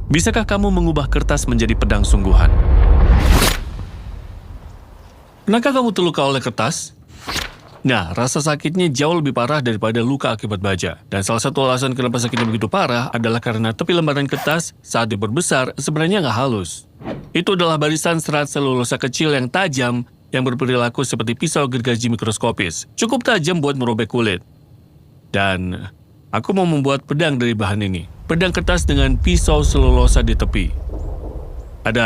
Bisakah kamu mengubah kertas menjadi pedang sungguhan? Pernahkah kamu terluka oleh kertas? Nah, rasa sakitnya jauh lebih parah daripada luka akibat baja. Dan salah satu alasan kenapa sakitnya begitu parah adalah karena tepi lembaran kertas saat diperbesar sebenarnya nggak halus. Itu adalah barisan serat selulosa kecil yang tajam yang berperilaku seperti pisau gergaji mikroskopis. Cukup tajam buat merobek kulit. Dan aku mau membuat pedang dari bahan ini. Pedang kertas dengan pisau selulosa di tepi. Ada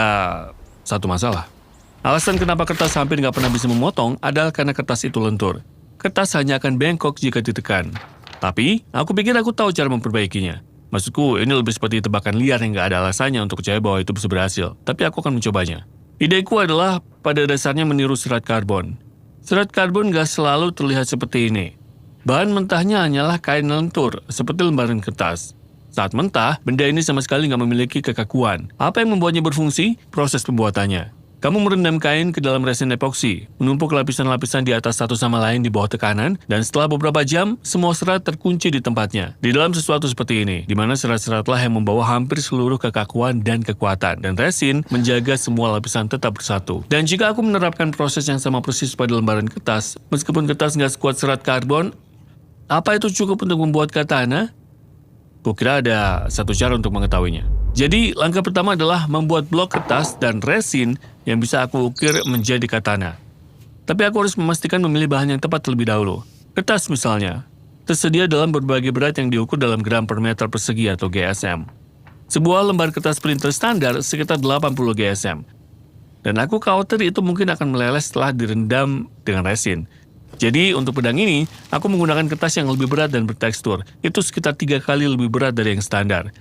satu masalah. Alasan kenapa kertas hampir nggak pernah bisa memotong adalah karena kertas itu lentur. Kertas hanya akan bengkok jika ditekan. Tapi, aku pikir aku tahu cara memperbaikinya. Maksudku, ini lebih seperti tebakan liar yang nggak ada alasannya untuk percaya bahwa itu bisa berhasil. Tapi aku akan mencobanya. Ideku adalah pada dasarnya meniru serat karbon. Serat karbon nggak selalu terlihat seperti ini. Bahan mentahnya hanyalah kain lentur, seperti lembaran kertas. Saat mentah, benda ini sama sekali nggak memiliki kekakuan. Apa yang membuatnya berfungsi? Proses pembuatannya. Kamu merendam kain ke dalam resin epoksi, menumpuk lapisan-lapisan di atas satu sama lain di bawah tekanan, dan setelah beberapa jam, semua serat terkunci di tempatnya. Di dalam sesuatu seperti ini, di mana serat-seratlah yang membawa hampir seluruh kekakuan dan kekuatan, dan resin menjaga semua lapisan tetap bersatu. Dan jika aku menerapkan proses yang sama persis pada lembaran kertas, meskipun kertas nggak sekuat serat karbon, apa itu cukup untuk membuat katana? Kukira ada satu cara untuk mengetahuinya. Jadi, langkah pertama adalah membuat blok kertas dan resin yang bisa aku ukir menjadi katana. Tapi aku harus memastikan memilih bahan yang tepat terlebih dahulu. Kertas misalnya, tersedia dalam berbagai berat yang diukur dalam gram per meter persegi atau GSM. Sebuah lembar kertas printer standar sekitar 80 GSM. Dan aku khawatir itu mungkin akan meleleh setelah direndam dengan resin. Jadi, untuk pedang ini, aku menggunakan kertas yang lebih berat dan bertekstur. Itu sekitar 3 kali lebih berat dari yang standar.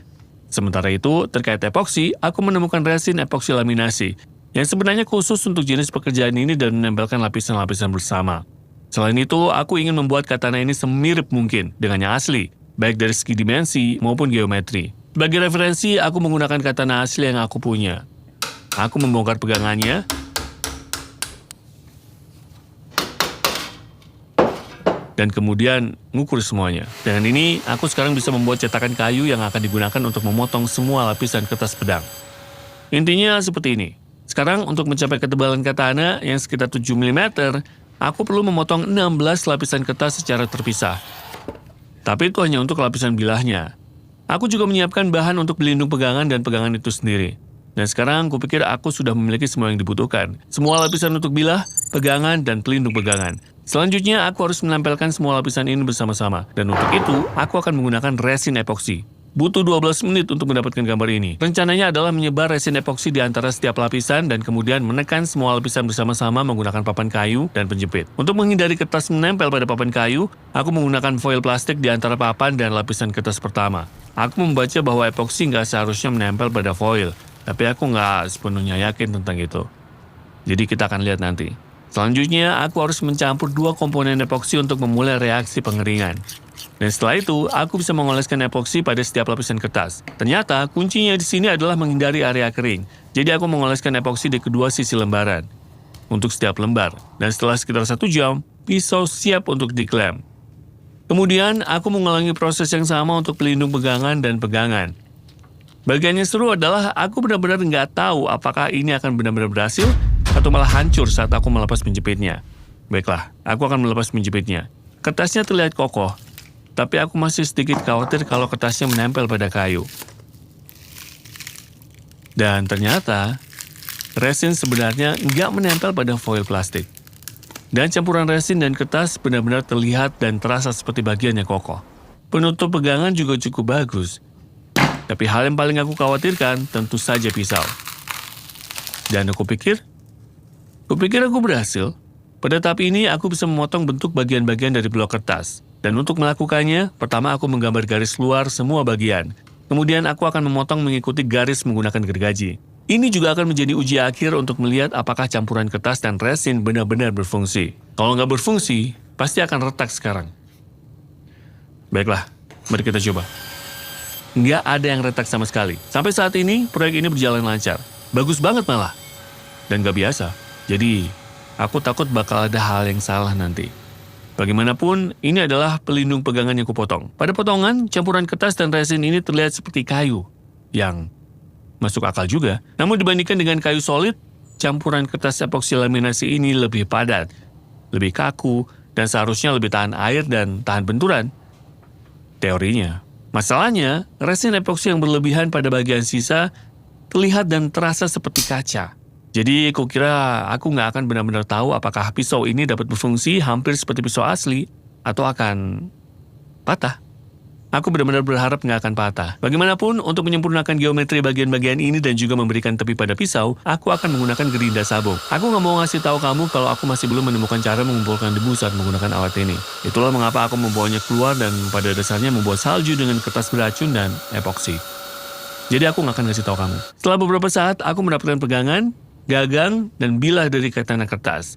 Sementara itu, terkait epoksi, aku menemukan resin epoksi laminasi, yang sebenarnya khusus untuk jenis pekerjaan ini dan menempelkan lapisan-lapisan bersama. Selain itu, aku ingin membuat katana ini semirip mungkin dengan yang asli, baik dari segi dimensi maupun geometri. Sebagai referensi, aku menggunakan katana asli yang aku punya. Aku membongkar pegangannya, dan kemudian ngukur semuanya. Dengan ini, aku sekarang bisa membuat cetakan kayu yang akan digunakan untuk memotong semua lapisan kertas pedang. Intinya seperti ini. Sekarang untuk mencapai ketebalan katana yang sekitar 7 mm, aku perlu memotong 16 lapisan kertas secara terpisah. Tapi itu hanya untuk lapisan bilahnya. Aku juga menyiapkan bahan untuk pelindung pegangan dan pegangan itu sendiri. Dan sekarang kupikir aku sudah memiliki semua yang dibutuhkan. Semua lapisan untuk bilah, pegangan, dan pelindung pegangan. Selanjutnya, aku harus menempelkan semua lapisan ini bersama-sama. Dan untuk itu, aku akan menggunakan resin epoksi. Butuh 12 menit untuk mendapatkan gambar ini. Rencananya adalah menyebar resin epoksi di antara setiap lapisan dan kemudian menekan semua lapisan bersama-sama menggunakan papan kayu dan penjepit. Untuk menghindari kertas menempel pada papan kayu, aku menggunakan foil plastik di antara papan dan lapisan kertas pertama. Aku membaca bahwa epoksi nggak seharusnya menempel pada foil, tapi aku nggak sepenuhnya yakin tentang itu. Jadi kita akan lihat nanti. Selanjutnya, aku harus mencampur 2 komponen epoksi untuk memulai reaksi pengeringan. Dan setelah itu, aku bisa mengoleskan epoksi pada setiap lapisan kertas. Ternyata, kuncinya di sini adalah menghindari area kering. Jadi aku mengoleskan epoksi di kedua sisi lembaran untuk setiap lembar. Dan setelah sekitar 1 jam, pisau siap untuk diklem. Kemudian, aku mengulangi proses yang sama untuk pelindung pegangan dan pegangan. Bagian yang seru adalah aku benar-benar nggak tahu apakah ini akan benar-benar berhasil atau malah hancur saat aku melepas penjepitnya. Baiklah, aku akan melepas penjepitnya. Kertasnya terlihat kokoh, tapi aku masih sedikit khawatir kalau kertasnya menempel pada kayu. Dan ternyata, resin sebenarnya nggak menempel pada foil plastik. Dan campuran resin dan kertas benar-benar terlihat dan terasa seperti bagian yang kokoh. Penutup pegangan juga cukup bagus. Tapi hal yang paling aku khawatirkan tentu saja pisau. Dan aku pikir aku berhasil. Pada tahap ini, aku bisa memotong bentuk bagian-bagian dari blok kertas. Dan untuk melakukannya, pertama aku menggambar garis luar semua bagian. Kemudian aku akan memotong mengikuti garis menggunakan gergaji. Ini juga akan menjadi uji akhir untuk melihat apakah campuran kertas dan resin benar-benar berfungsi. Kalau nggak berfungsi, pasti akan retak sekarang. Baiklah, mari kita coba. Nggak ada yang retak sama sekali. Sampai saat ini, proyek ini berjalan lancar. Bagus banget malah. Dan nggak biasa. Jadi, aku takut bakal ada hal yang salah nanti. Bagaimanapun, ini adalah pelindung pegangan yang kupotong. Pada potongan, campuran kertas dan resin ini terlihat seperti kayu yang masuk akal juga. Namun dibandingkan dengan kayu solid, campuran kertas epoksi laminasi ini lebih padat, lebih kaku, dan seharusnya lebih tahan air dan tahan benturan. Teorinya. Masalahnya, resin epoksi yang berlebihan pada bagian sisa terlihat dan terasa seperti kaca. Jadi, kukira aku nggak akan benar-benar tahu apakah pisau ini dapat berfungsi hampir seperti pisau asli atau akan patah. Aku benar-benar berharap nggak akan patah. Bagaimanapun, untuk menyempurnakan geometri bagian-bagian ini dan juga memberikan tepi pada pisau, aku akan menggunakan gerinda sabuk. Aku nggak mau ngasih tahu kamu kalau aku masih belum menemukan cara mengumpulkan debu saat menggunakan alat ini. Itulah mengapa aku membawanya keluar dan pada dasarnya membuat salju dengan kertas beracun dan epoksi. Jadi aku nggak akan ngasih tahu kamu. Setelah beberapa saat, aku mendapatkan pegangan, gagang, dan bilah dari katana kertas.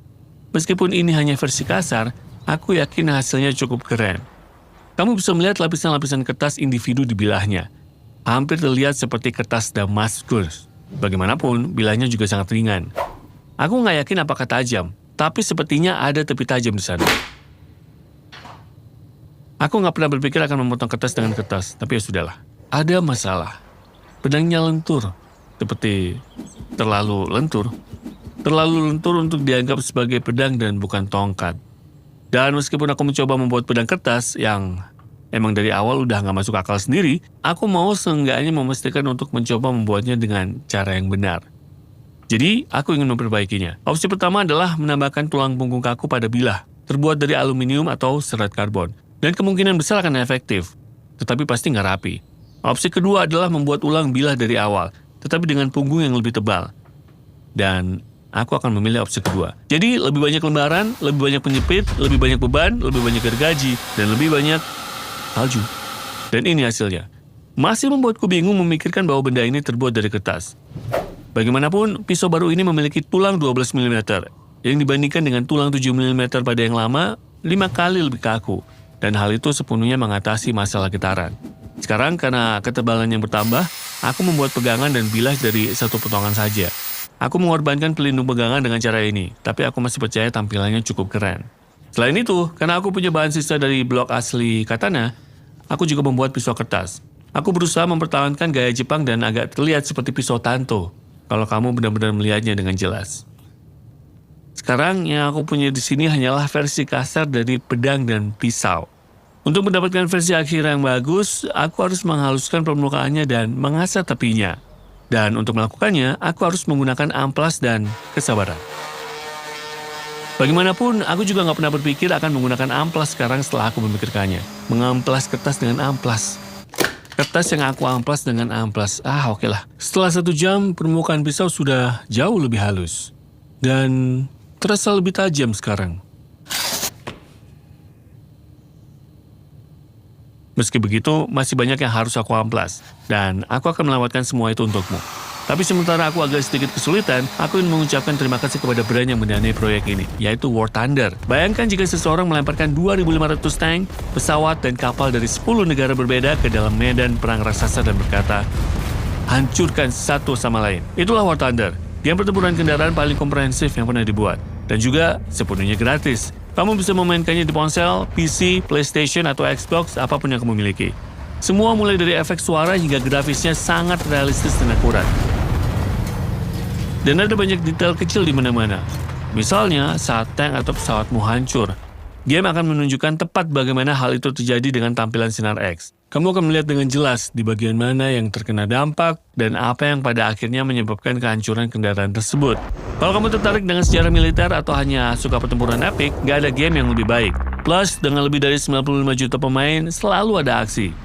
Meskipun ini hanya versi kasar, aku yakin hasilnya cukup keren. Kamu bisa melihat lapisan-lapisan kertas individu di bilahnya. Hampir terlihat seperti kertas Damaskus. Bagaimanapun, bilahnya juga sangat ringan. Aku nggak yakin apakah tajam, tapi sepertinya ada tepi tajam di sana. Aku nggak pernah berpikir akan memotong kertas dengan kertas, tapi ya sudahlah. Ada masalah. Pedangnya lentur, seperti terlalu lentur. Terlalu lentur untuk dianggap sebagai pedang dan bukan tongkat. Dan meskipun aku mencoba membuat pedang kertas yang emang dari awal udah nggak masuk akal sendiri, aku mau seenggaknya memastikan untuk mencoba membuatnya dengan cara yang benar. Jadi, aku ingin memperbaikinya. Opsi pertama adalah menambahkan tulang punggung kaku pada bilah, terbuat dari aluminium atau serat karbon. Dan kemungkinan besar akan efektif, tetapi pasti nggak rapi. Opsi kedua adalah membuat ulang bilah dari awal, tetapi dengan punggung yang lebih tebal. Dan aku akan memilih opsi kedua. Jadi, lebih banyak lembaran, lebih banyak penjepit, lebih banyak beban, lebih banyak gergaji, dan lebih banyak salju. Dan ini hasilnya. Masih membuatku bingung memikirkan bahwa benda ini terbuat dari kertas. Bagaimanapun, pisau baru ini memiliki tulang 12 mm, yang dibandingkan dengan tulang 7 mm pada yang lama, 5 kali lebih kaku. Dan hal itu sepenuhnya mengatasi masalah getaran. Sekarang, karena ketebalan yang bertambah, aku membuat pegangan dan bilah dari satu potongan saja. Aku mengorbankan pelindung pegangan dengan cara ini, tapi aku masih percaya tampilannya cukup keren. Selain itu, karena aku punya bahan sisa dari blok asli katana, aku juga membuat pisau kertas. Aku berusaha mempertahankan gaya Jepang dan agak terlihat seperti pisau tanto, kalau kamu benar-benar melihatnya dengan jelas. Sekarang yang aku punya di sini hanyalah versi kasar dari pedang dan pisau. Untuk mendapatkan versi akhir yang bagus, aku harus menghaluskan permukaannya dan mengasah tepinya. Dan untuk melakukannya, aku harus menggunakan amplas dan kesabaran. Bagaimanapun, aku juga nggak pernah berpikir akan menggunakan amplas sekarang setelah aku memikirkannya. Mengamplas kertas dengan amplas. Kertas yang aku amplas dengan amplas. Oke lah. Setelah 1 jam, permukaan pisau sudah jauh lebih halus. Dan terasa lebih tajam sekarang. Meski begitu, masih banyak yang harus aku amplas. Dan aku akan melewatkan semua itu untukmu. Tapi sementara aku agak sedikit kesulitan, aku ingin mengucapkan terima kasih kepada brand yang mendanai proyek ini, yaitu War Thunder. Bayangkan jika seseorang melemparkan 2.500 tank, pesawat, dan kapal dari 10 negara berbeda ke dalam medan perang raksasa dan berkata, hancurkan satu sama lain. Itulah War Thunder, yang pertempuran kendaraan paling komprehensif yang pernah dibuat. Dan juga sepenuhnya gratis. Kamu bisa memainkannya di ponsel, PC, PlayStation, atau Xbox, apapun yang kamu miliki. Semua mulai dari efek suara hingga grafisnya sangat realistis dan akurat. Dan ada banyak detail kecil di mana-mana. Misalnya, saat tank atau pesawatmu hancur, game akan menunjukkan tepat bagaimana hal itu terjadi dengan tampilan sinar X. Kamu akan melihat dengan jelas di bagian mana yang terkena dampak dan apa yang pada akhirnya menyebabkan kehancuran kendaraan tersebut. Kalau kamu tertarik dengan sejarah militer atau hanya suka pertempuran epik, nggak ada game yang lebih baik. Plus, dengan lebih dari 95 juta pemain, selalu ada aksi.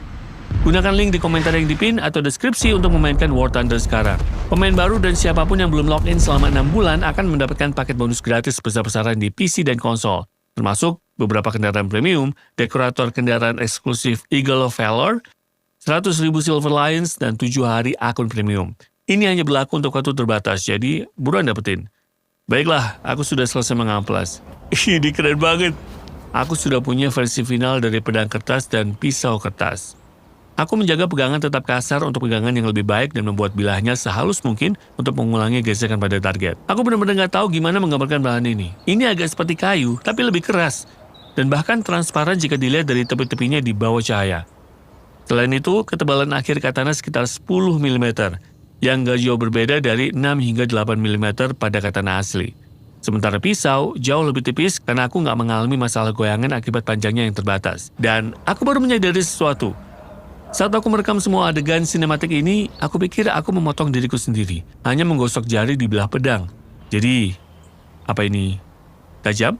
Gunakan link di komentar yang dipin atau deskripsi untuk memainkan War Thunder sekarang. Pemain baru dan siapapun yang belum login selama 6 bulan akan mendapatkan paket bonus gratis besar-besaran di PC dan konsol, termasuk beberapa kendaraan premium, dekorator kendaraan eksklusif Eagle of Valor, 100.000 Silver Lions, dan 7 hari akun premium. Ini hanya berlaku untuk waktu terbatas, jadi buruan dapetin. Baiklah, aku sudah selesai mengamplas. Ini keren banget. Aku sudah punya versi final dari pedang kertas dan pisau kertas. Aku menjaga pegangan tetap kasar untuk pegangan yang lebih baik dan membuat bilahnya sehalus mungkin untuk mengulangi gesekan pada target. Aku benar-benar nggak tahu gimana menggambarkan bahan ini. Ini agak seperti kayu, tapi lebih keras. Dan bahkan transparan jika dilihat dari tepi-tepinya di bawah cahaya. Selain itu, ketebalan akhir katana sekitar 10 mm. yang gak jauh berbeda dari 6 hingga 8 mm pada katana asli. Sementara pisau jauh lebih tipis karena aku nggak mengalami masalah goyangan akibat panjangnya yang terbatas. Dan aku baru menyadari sesuatu. Saat aku merekam semua adegan sinematik ini, aku pikir aku memotong diriku sendiri. Hanya menggosok jari di belah pedang. Jadi, apa ini tajam?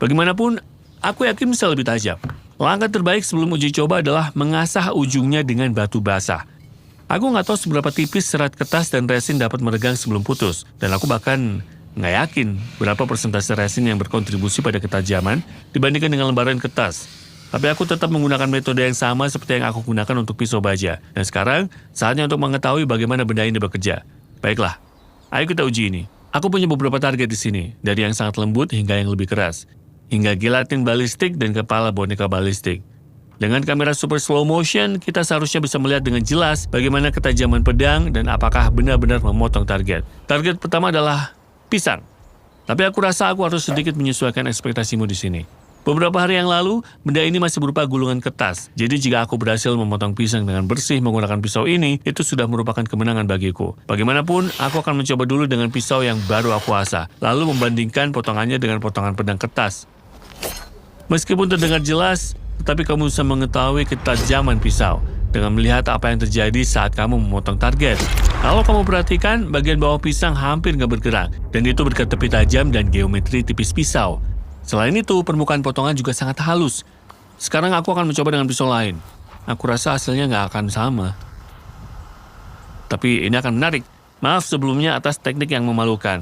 Bagaimanapun, aku yakin bisa lebih tajam. Langkah terbaik sebelum uji coba adalah mengasah ujungnya dengan batu basah. Aku nggak tahu seberapa tipis serat kertas dan resin dapat meregang sebelum putus. Dan aku bahkan nggak yakin berapa persentase resin yang berkontribusi pada ketajaman dibandingkan dengan lembaran kertas. Tapi aku tetap menggunakan metode yang sama seperti yang aku gunakan untuk pisau baja. Dan sekarang, saatnya untuk mengetahui bagaimana benda ini bekerja. Baiklah, ayo kita uji ini. Aku punya beberapa target di sini, dari yang sangat lembut hingga yang lebih keras. Hingga gilatin balistik dan kepala boneka balistik. Dengan kamera super slow motion, kita seharusnya bisa melihat dengan jelas bagaimana ketajaman pedang dan apakah benar-benar memotong target. Target pertama adalah pisang. Tapi aku rasa aku harus sedikit menyesuaikan ekspektasimu di sini. Beberapa hari yang lalu, benda ini masih berupa gulungan kertas. Jadi jika aku berhasil memotong pisang dengan bersih menggunakan pisau ini, itu sudah merupakan kemenangan bagiku. Bagaimanapun, aku akan mencoba dulu dengan pisau yang baru aku asah, lalu membandingkan potongannya dengan potongan pedang kertas. Meskipun terdengar jelas, tetapi kamu bisa mengetahui ketajaman pisau dengan melihat apa yang terjadi saat kamu memotong target. Kalau kamu perhatikan, bagian bawah pisang hampir nggak bergerak, dan itu berkat tepi tajam dan geometri tipis pisau. Selain itu, permukaan potongan juga sangat halus. Sekarang aku akan mencoba dengan pisau lain. Aku rasa hasilnya nggak akan sama. Tapi ini akan menarik. Maaf sebelumnya atas teknik yang memalukan.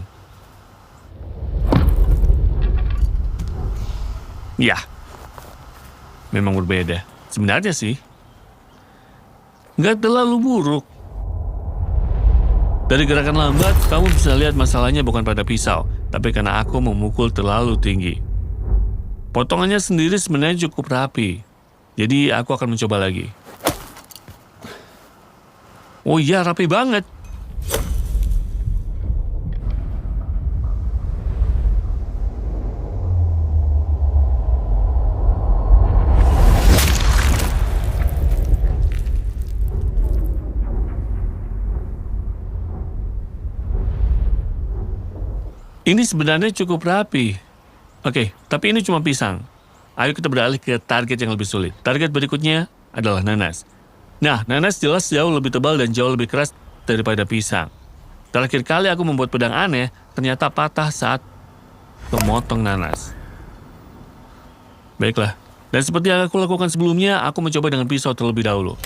Ya, memang berbeda. Sebenarnya sih, nggak terlalu buruk. Dari gerakan lambat, kamu bisa lihat masalahnya bukan pada pisau, tapi karena aku memukul terlalu tinggi. Potongannya sendiri sebenarnya cukup rapi, jadi aku akan mencoba lagi. Oh iya, rapi banget. Ini sebenarnya cukup rapi. Oke, tapi ini cuma pisang. Ayo kita beralih ke target yang lebih sulit. Target berikutnya adalah nanas. Nah, nanas jelas jauh lebih tebal dan jauh lebih keras daripada pisang. Terakhir kali aku membuat pedang aneh, ternyata patah saat memotong nanas. Baiklah, dan seperti yang aku lakukan sebelumnya, aku mencoba dengan pisau terlebih dahulu.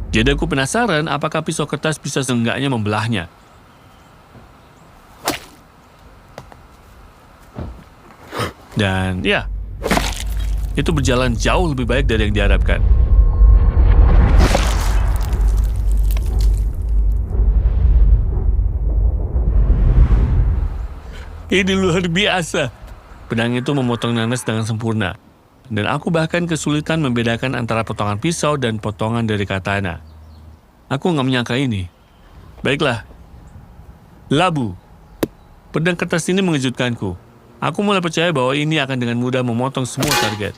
Jadi aku penasaran apakah pisau kertas bisa seenggaknya membelahnya. Dan ya, itu berjalan jauh lebih baik dari yang diharapkan. Ini luar biasa. Pedang itu memotong nanas dengan sempurna. Dan aku bahkan kesulitan membedakan antara potongan pisau dan potongan dari katana. Aku nggak menyangka ini. Baiklah. Labu. Pedang kertas ini mengejutkanku. Aku mulai percaya bahwa ini akan dengan mudah memotong semua target.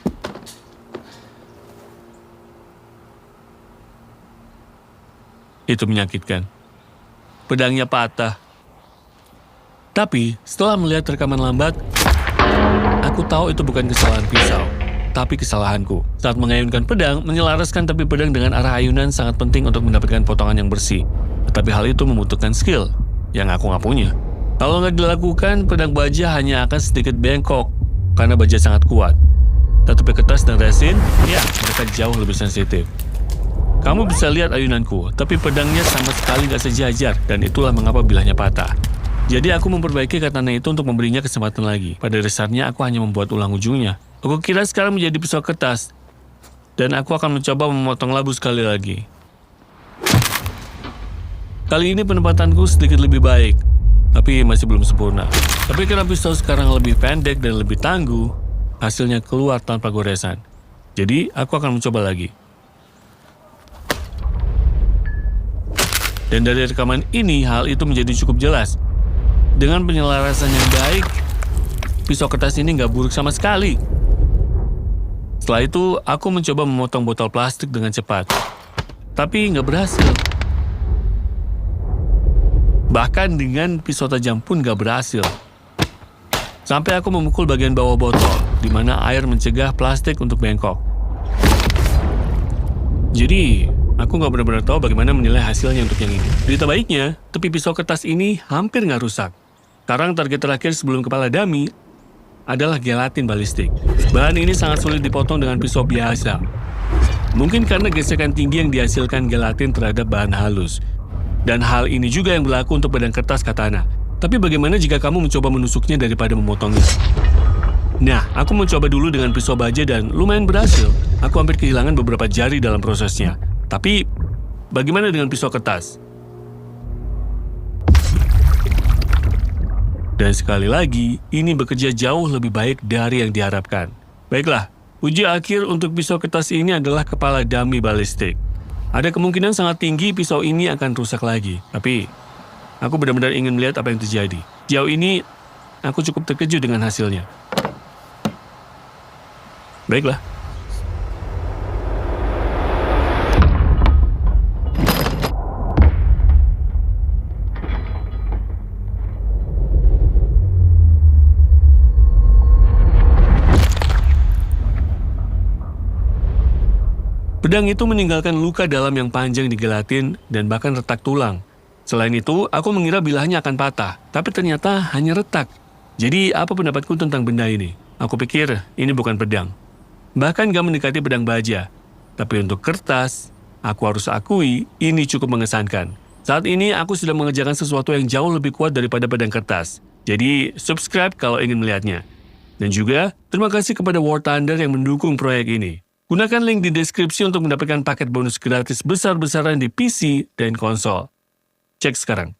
Itu menyakitkan. Pedangnya patah. Tapi, setelah melihat rekaman lambat, aku tahu itu bukan kesalahan pisau, tapi kesalahanku. Saat mengayunkan pedang, menyelaraskan tepi pedang dengan arah ayunan sangat penting untuk mendapatkan potongan yang bersih. Tetapi hal itu membutuhkan skill, yang aku nggak punya. Kalau nggak dilakukan, pedang baja hanya akan sedikit bengkok, karena baja sangat kuat. Tetapi kertas dan resin, ya, mereka jauh lebih sensitif. Kamu bisa lihat ayunanku, tapi pedangnya sama sekali nggak sejajar, dan itulah mengapa bilahnya patah. Jadi aku memperbaiki katana itu untuk memberinya kesempatan lagi. Pada dasarnya aku hanya membuat ulang ujungnya. Aku kira sekarang menjadi pisau kertas. Dan aku akan mencoba memotong labu sekali lagi. Kali ini penempatanku sedikit lebih baik. Tapi masih belum sempurna. Tapi karena pisau sekarang lebih pendek dan lebih tangguh, hasilnya keluar tanpa goresan. Jadi aku akan mencoba lagi. Dan dari rekaman ini, hal itu menjadi cukup jelas. Dengan penyelarasan yang baik, pisau kertas ini nggak buruk sama sekali. Setelah itu, aku mencoba memotong botol plastik dengan cepat. Tapi nggak berhasil. Bahkan dengan pisau tajam pun nggak berhasil. Sampai aku memukul bagian bawah botol, di mana air mencegah plastik untuk bengkok. Jadi, aku nggak benar-benar tahu bagaimana menilai hasilnya untuk yang ini. Berita baiknya, tepi pisau kertas ini hampir nggak rusak. Sekarang target terakhir sebelum kepala dummy adalah gelatin balistik. Bahan ini sangat sulit dipotong dengan pisau biasa. Mungkin karena gesekan tinggi yang dihasilkan gelatin terhadap bahan halus. Dan hal ini juga yang berlaku untuk badan kertas katana. Tapi bagaimana jika kamu mencoba menusuknya daripada memotongnya? Nah, aku mencoba dulu dengan pisau baja dan lumayan berhasil. Aku hampir kehilangan beberapa jari dalam prosesnya. Tapi, bagaimana dengan pisau kertas? Dan sekali lagi, ini bekerja jauh lebih baik dari yang diharapkan. Baiklah, uji akhir untuk pisau kertas ini adalah kepala dummy balistik. Ada kemungkinan sangat tinggi pisau ini akan rusak lagi. Tapi, aku benar-benar ingin melihat apa yang terjadi. Sejauh ini, aku cukup terkejut dengan hasilnya. Baiklah. Pedang itu meninggalkan luka dalam yang panjang di gelatin dan bahkan retak tulang. Selain itu, aku mengira bilahnya akan patah, tapi ternyata hanya retak. Jadi, apa pendapatku tentang benda ini? Aku pikir ini bukan pedang. Bahkan gak mendekati pedang baja. Tapi untuk kertas, aku harus akui ini cukup mengesankan. Saat ini aku sudah mengerjakan sesuatu yang jauh lebih kuat daripada pedang kertas. Jadi, subscribe kalau ingin melihatnya. Dan juga, terima kasih kepada War Thunder yang mendukung proyek ini. Gunakan link di deskripsi untuk mendapatkan paket bonus gratis besar-besaran di PC dan konsol. Cek sekarang.